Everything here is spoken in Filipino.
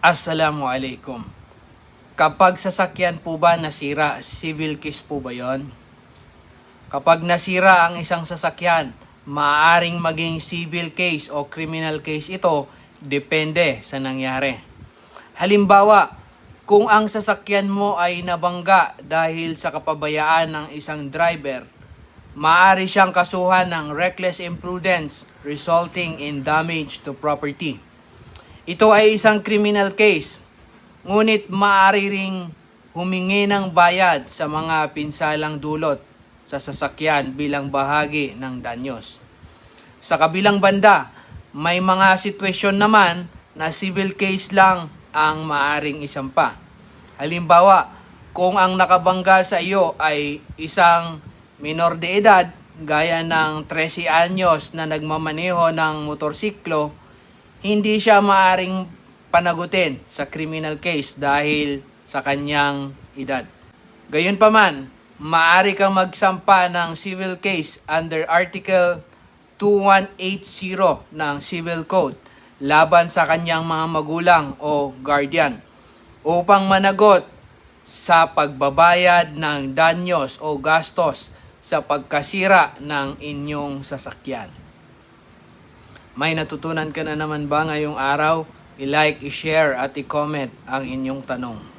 Assalamualaikum. Kapag sasakyan po ba nasira, civil case po ba yon? Kapag nasira ang isang sasakyan, maaaring maging civil case o criminal case ito, depende sa nangyari. Halimbawa, kung ang sasakyan mo ay nabangga dahil sa kapabayaan ng isang driver, maaari siyang kasuhan ng reckless imprudence resulting in damage to property. Ito ay isang criminal case, ngunit maaari ring humingi ng bayad sa mga pinsalang dulot sa sasakyan bilang bahagi ng danyos. Sa kabilang banda, may mga sitwasyon naman na civil case lang ang maaring isampa. Halimbawa, kung ang nakabangga sa iyo ay isang minor de edad, gaya ng 13 anyos na nagmamaneho ng motorsiklo, hindi siya maaring panagutin sa criminal case dahil sa kanyang edad. Gayunpaman, maaari kang magsampa ng civil case under Article 2180 ng Civil Code laban sa kanyang mga magulang o guardian upang managot sa pagbabayad ng danyos o gastos sa pagkasira ng inyong sasakyan. May natutunan ka na naman ba ngayong araw? I-like, i-share at i-comment ang inyong tanong.